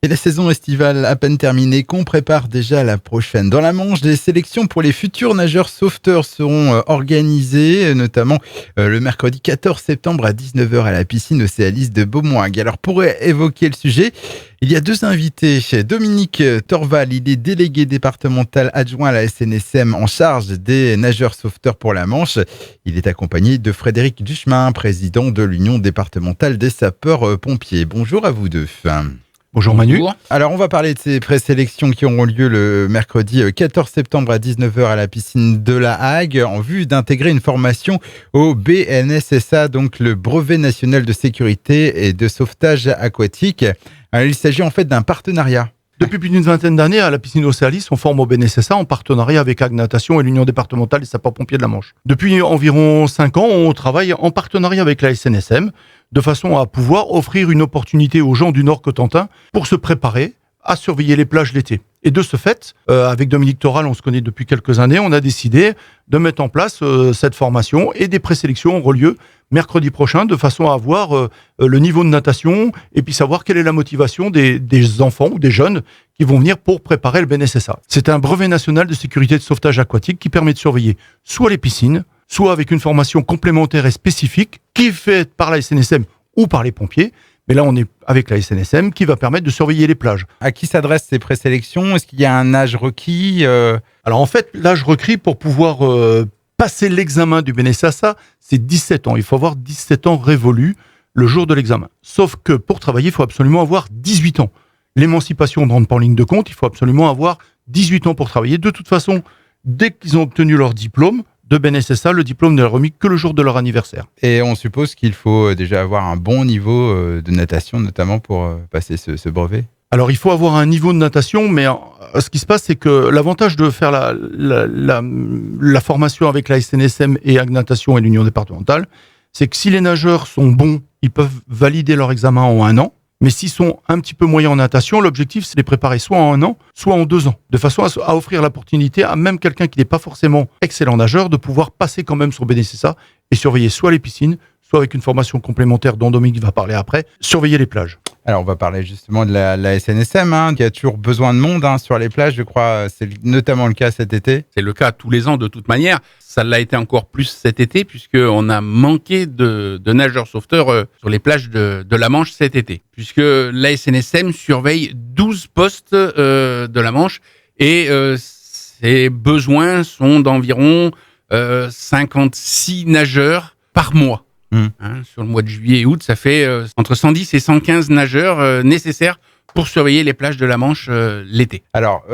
Et la saison estivale à peine terminée, qu'on prépare déjà la prochaine. Dans la Manche, des sélections pour les futurs nageurs sauveteurs seront organisées, notamment le mercredi 14 septembre à 19h à la piscine Océalis de Beaumoing. Alors pour évoquer le sujet, il y a deux invités. Dominique Torval, il est délégué départemental adjoint à la SNSM en charge des nageurs sauveteurs pour la Manche. Il est accompagné de Frédéric Duchemin, président de l'Union départementale des sapeurs-pompiers. Bonjour à vous deux. Bonjour Manu. Alors on va parler de ces présélections qui auront lieu le mercredi 14 septembre à 19h à la piscine de la Hague en vue d'intégrer une formation au BNSSA, donc le brevet national de sécurité et de sauvetage aquatique. Alors, il s'agit en fait d'un partenariat. Depuis plus d'une vingtaine d'années, à la piscine Océalis, on forme au BNSSA en partenariat avec Ag Natation et l'Union départementale des sapeurs-pompiers de la Manche. Depuis environ 5 ans, on travaille en partenariat avec la SNSM de façon à pouvoir offrir une opportunité aux gens du Nord-Cotentin pour se préparer à surveiller les plages l'été. Et de ce fait, avec Dominique Torval, on se connaît depuis quelques années, on a décidé de mettre en place cette formation et des présélections auront lieu mercredi prochain de façon à avoir le niveau de natation et puis savoir quelle est la motivation des enfants ou des jeunes qui vont venir pour préparer le BNSSA. C'est un brevet national de sécurité de sauvetage aquatique qui permet de surveiller soit les piscines, soit avec une formation complémentaire et spécifique qui est faite par la SNSM ou par les pompiers. Mais là, on est avec la SNSM qui va permettre de surveiller les plages. À qui s'adressent ces présélections ? Est-ce qu'il y a un âge requis Alors en fait, l'âge requis pour pouvoir passer l'examen du BNSSA, c'est 17 ans. Il faut avoir 17 ans révolus le jour de l'examen. Sauf que pour travailler, il faut absolument avoir 18 ans. L'émancipation ne rentre pas en ligne de compte, il faut absolument avoir 18 ans pour travailler. De toute façon, dès qu'ils ont obtenu leur diplôme de BNSSA, le diplôme n'est remis que le jour de leur anniversaire. Et on suppose qu'il faut déjà avoir un bon niveau de natation, notamment pour passer ce brevet. Alors, il faut avoir un niveau de natation, mais ce qui se passe, c'est que l'avantage de faire la formation avec la SNSM et Ag Natation et l'Union départementale, c'est que si les nageurs sont bons, ils peuvent valider leur examen en 1 an. Mais s'ils sont un petit peu moyens en natation, l'objectif, c'est de les préparer soit en 1 an, soit en 2 ans. De façon à offrir l'opportunité à même quelqu'un qui n'est pas forcément excellent nageur de pouvoir passer quand même son BNSSA et surveiller soit les piscines, soit avec une formation complémentaire dont Dominique va parler après, surveiller les plages. Alors, on va parler justement de la SNSM, qui a toujours besoin de monde sur les plages, je crois. C'est notamment le cas cet été. C'est le cas tous les ans de toute manière. Ça l'a été encore plus cet été, puisqu'on a manqué de nageurs sauveteurs sur les plages de la Manche cet été. Puisque la SNSM surveille 12 postes de la Manche et ses besoins sont d'environ 56 nageurs par mois. Sur le mois de juillet et août, ça fait entre 110 et 115 nageurs nécessaires pour surveiller les plages de la Manche l'été. Alors,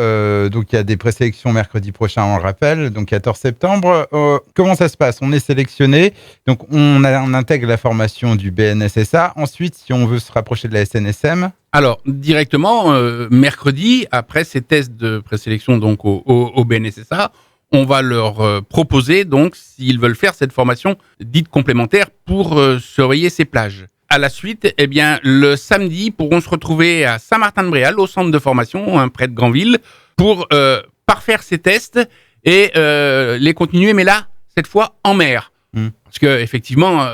donc il y a des présélections mercredi prochain, on le rappelle, donc 14 septembre. Comment ça se passe ? On est sélectionné, donc on intègre la formation du BNSSA. Ensuite, si on veut se rapprocher de la SNSM... Alors, directement, mercredi, après ces tests de présélection donc au BNSSA, on va leur proposer, donc, s'ils veulent faire cette formation dite complémentaire pour surveiller ces plages. À la suite, eh bien, le samedi, ils pourront se retrouver à Saint-Martin-de-Bréal, au centre de formation, près de Granville, pour parfaire ces tests et les continuer, mais là, cette fois, en mer. Parce que effectivement,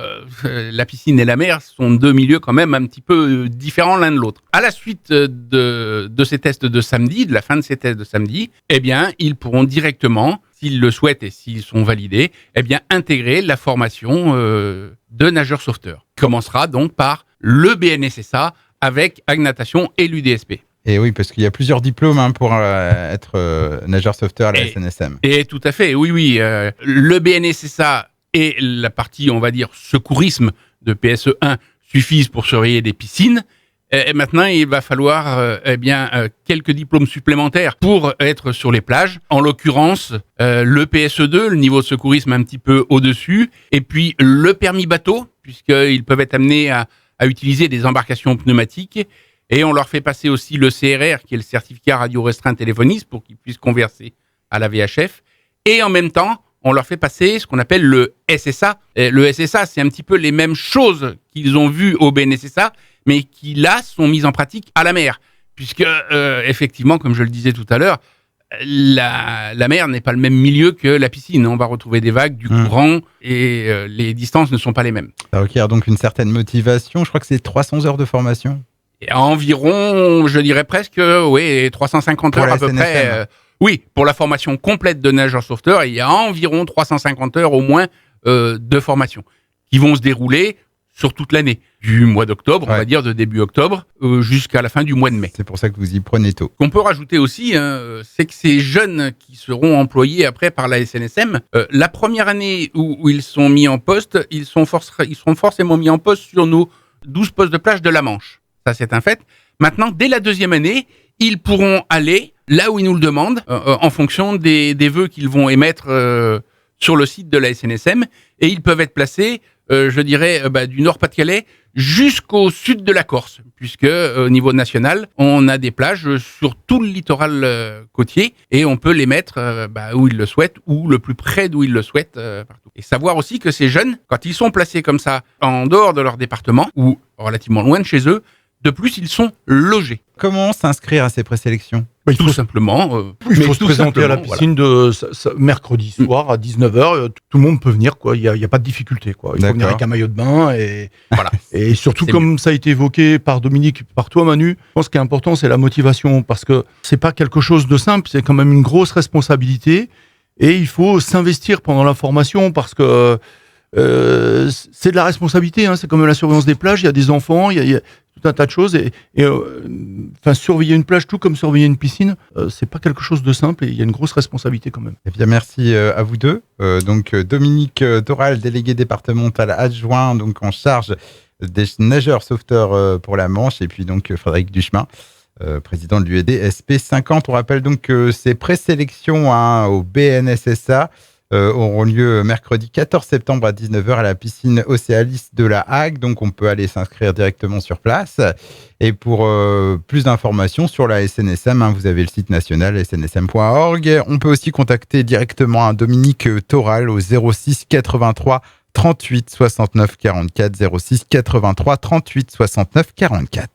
la piscine et la mer sont deux milieux quand même un petit peu différents l'un de l'autre. À la suite de ces tests de samedi, de la fin de ces tests de samedi, eh bien, ils pourront directement, s'ils le souhaitent et s'ils sont validés, eh bien, intégrer la formation de nageurs sauveteurs. Qui commencera donc par le BNSSA avec Ag Natation et l'UDSP. Et oui, parce qu'il y a plusieurs diplômes pour être nageur sauveteur à la SNSM. Et tout à fait, oui. Le BNSSA et la partie, on va dire, secourisme de PSE1 suffisent pour surveiller des piscines. Et maintenant, il va falloir quelques diplômes supplémentaires pour être sur les plages. En l'occurrence, le PSE2, le niveau de secourisme un petit peu au-dessus, et puis le permis bateau, puisqu'ils peuvent être amenés à utiliser des embarcations pneumatiques. Et on leur fait passer aussi le CRR, qui est le certificat radio restreint téléphoniste, pour qu'ils puissent converser à la VHF. Et en même temps, on leur fait passer ce qu'on appelle le SSA. Et le SSA, c'est un petit peu les mêmes choses qu'ils ont vues au BNSSA, mais qui, là, sont mises en pratique à la mer. Puisque, effectivement, comme je le disais tout à l'heure, la mer n'est pas le même milieu que la piscine. On va retrouver des vagues, du courant, et les distances ne sont pas les mêmes. Ça requiert donc une certaine motivation. Je crois que c'est 300 heures de formation. Et à environ, je dirais presque, 350 Pour heures la à peu SNSM. près. Oui, pour la formation complète de nageur sauveteur, il y a environ 350 heures au moins de formation qui vont se dérouler sur toute l'année, du mois d'octobre, on Ouais. va dire de début octobre, jusqu'à la fin du mois de mai. C'est pour ça que vous y prenez tôt. Ce qu'on peut rajouter aussi, c'est que ces jeunes qui seront employés après par la SNSM, la première année où ils sont mis en poste, ils seront forcément mis en poste sur nos 12 postes de plage de la Manche. Ça, c'est un fait. Maintenant, dès la deuxième année, ils pourront aller là où ils nous le demandent, en fonction des vœux qu'ils vont émettre sur le site de la SNSM, et ils peuvent être placés, je dirais, du Nord-Pas-de-Calais jusqu'au sud de la Corse, puisque au niveau national, on a des plages sur tout le littoral côtier, et on peut les mettre où ils le souhaitent, ou le plus près d'où ils le souhaitent, partout. Et savoir aussi que ces jeunes, quand ils sont placés comme ça, en dehors de leur département, ou relativement loin de chez eux, de plus, ils sont logés. Comment s'inscrire à ces présélections? Tout simplement. Il faut se présenter à la piscine mercredi soir à 19h. Tout le monde peut venir, quoi. Il y a pas de difficulté, quoi. Il faut venir avec un maillot de bain et Voilà. Et surtout, C'est comme ça a été évoqué par Dominique, par toi, Manu, je pense qu'il est important, c'est la motivation, parce que c'est pas quelque chose de simple, c'est quand même une grosse responsabilité, et il faut s'investir pendant la formation, parce que c'est de la responsabilité, hein, c'est comme la surveillance des plages, il y a des enfants, il y a tout un tas de choses, et surveiller une plage, tout comme surveiller une piscine, c'est pas quelque chose de simple, et il y a une grosse responsabilité quand même. Eh bien, merci à vous deux. Donc, Dominique Toral, délégué départemental adjoint, donc en charge des nageurs sauveteurs pour la Manche, et puis donc Frédéric Duchemin, président de l'UED SP50. On rappelle donc que ces présélections au BNSSA auront lieu mercredi 14 septembre à 19h à la piscine Océalis de la Hague. Donc, on peut aller s'inscrire directement sur place. Et pour plus d'informations sur la SNSM, vous avez le site national snsm.org. On peut aussi contacter directement Dominique Toral au 06 83 38 69 44, 06 83 38 69 44.